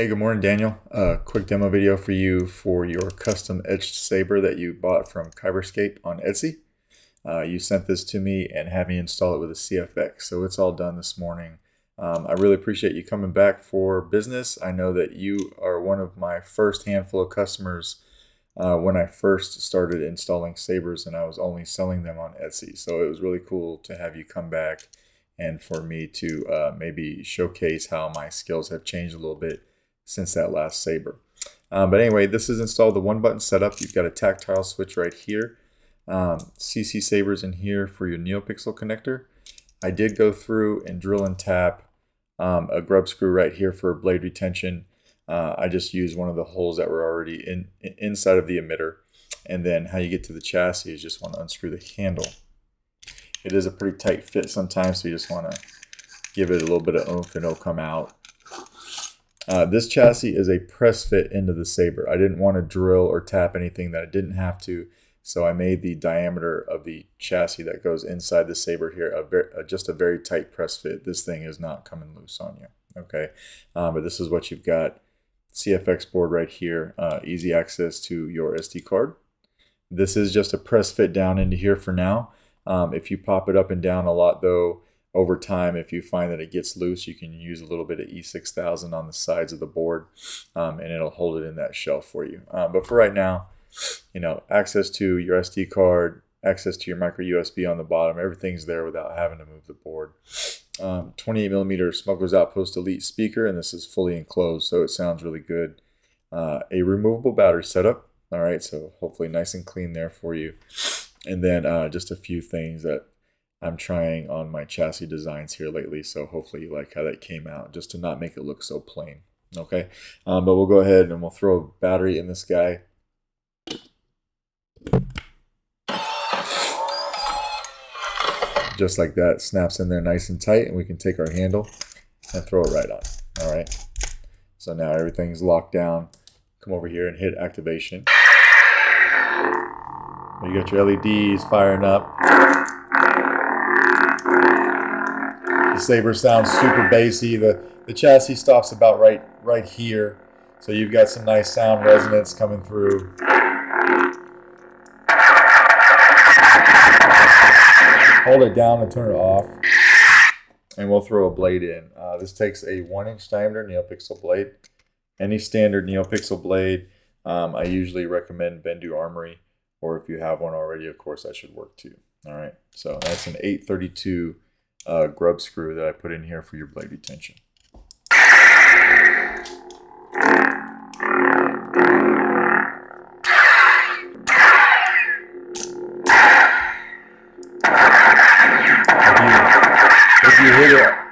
Hey, good morning, Daniel. Quick demo video for you for your custom etched saber that you bought from Kyberscape on Etsy. You sent this to me and had me install it with a CFX, so it's all done this morning. I really appreciate you coming back for business. I know that you are one of my first handful of customers when I first started installing sabers, and I was only selling them on Etsy. So it was really cool to have you come back and for me to maybe showcase how my skills have changed a little bit since that last saber. But anyway, this is installed the one button setup. You've got a tactile switch right here. CC sabers in here for your Neopixel connector. I did go through and drill and tap a grub screw right here for blade retention. I just used one of the holes that were already inside of the emitter. And then how you get to the chassis is just want to unscrew the handle. It is a pretty tight fit sometimes, so you just want to give it a little bit of oomph and it'll come out. This chassis is a press fit into the saber. I didn't want to drill or tap anything that I didn't have to, so I made the diameter of the chassis that goes inside the saber here just a very tight press fit. This thing is not coming loose on you, okay? But this is what you've got. CFX board right here, easy access to your SD card. This is just a press fit down into here for now. If you pop it up and down a lot though, over time, if you find that it gets loose, you can use a little bit of E6000 on the sides of the board, and it'll hold it in that shelf for you. But for right now, you know, access to your SD card, access to your micro USB on the bottom, everything's there without having to move the board. 28mm Smuggler's Outpost Elite speaker, and this is fully enclosed, so it sounds really good. A removable battery setup. All right, so hopefully nice and clean there for you. And then just a few things that I'm trying on my chassis designs here lately, so hopefully you like how that came out, just to not make it look so plain. Okay, but we'll go ahead and we'll throw a battery in this guy. Just like that, snaps in there nice and tight, and we can take our handle and throw it right on. All right, so now everything's locked down. Come over here and hit activation. You got your LEDs firing up. The saber sounds super bassy. The chassis stops about right here, so you've got some nice sound resonance coming through. Hold it down and turn it off, and we'll throw a blade in. This takes a 1-inch diameter Neopixel blade. Any standard Neopixel blade, I usually recommend Bendu Armory, or if you have one already, of course, that should work too. All right, so that's an 832 grub screw that I put in here for your blade retention.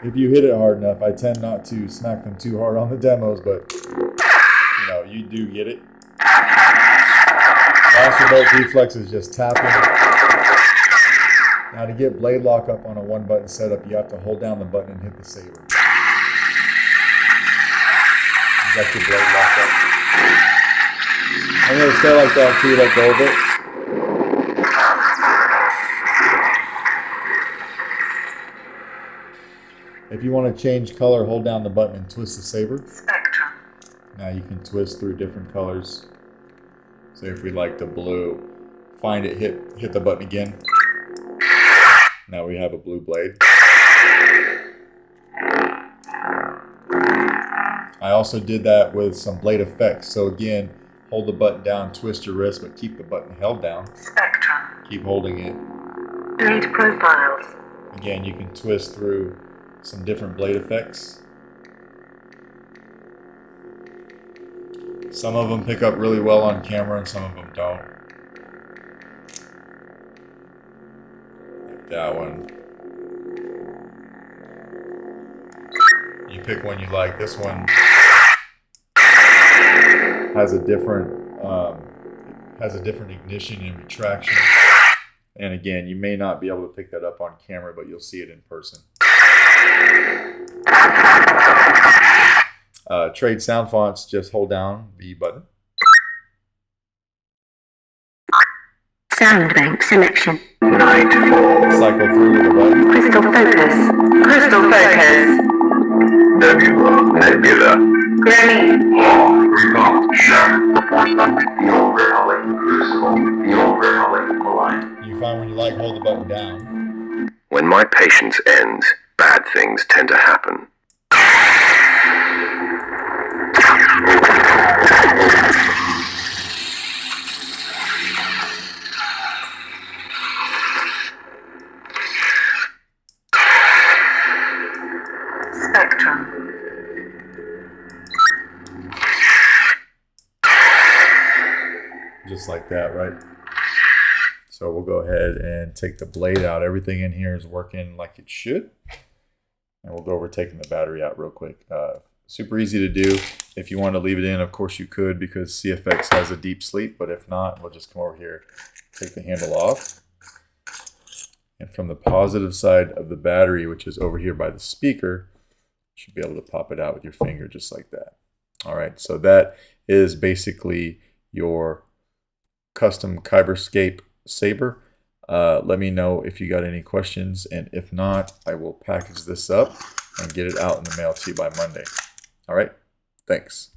If you hit it hard enough, I tend not to smack them too hard on the demos, but you know, you do get it. Master bolt reflex is just tapping. Now to get blade lock up on a one button setup, you have to hold down the button and hit the saber. You got your blade locked up. I'm going to stay like that until you let go of it. If you want to change color, hold down the button and twist the saber. Spectrum. Now you can twist through different colors. So if we like the blue, find it, hit the button again. Now we have a blue blade. I also did that with some blade effects. So again, hold the button down, twist your wrist, but keep the button held down. Spectrum. Keep holding it. Blade profiles. Again, you can twist through some different blade effects. Some of them pick up really well on camera and some of them don't. Like that one. You pick one you like. This one has a different ignition and retraction. And again, you may not be able to pick that up on camera, but you'll see it in person. Trade sound fonts, just hold down the button. Sound bank selection. Nightfall. Cycle through with the button. Crystal focus. Crystal focus. Nebula. Granny. Remote check. Field rally visible. Field rally aligned. You find when you like hold the button down. When my patience ends, bad things tend to happen. Spectrum. Just like that, right? So we'll go ahead and take the blade out. Everything in here is working like it should. And we'll go over taking the battery out real quick. Super easy to do. If you want to leave it in, of course you could, because CFX has a deep sleep. But if not, we'll just come over here, take the handle off. And from the positive side of the battery, which is over here by the speaker, you should be able to pop it out with your finger just like that. All right, so that is basically your custom Kyberscape saber. Let me know if you got any questions, and if not, I will package this up and get it out in the mail to you by Monday. All right, thanks.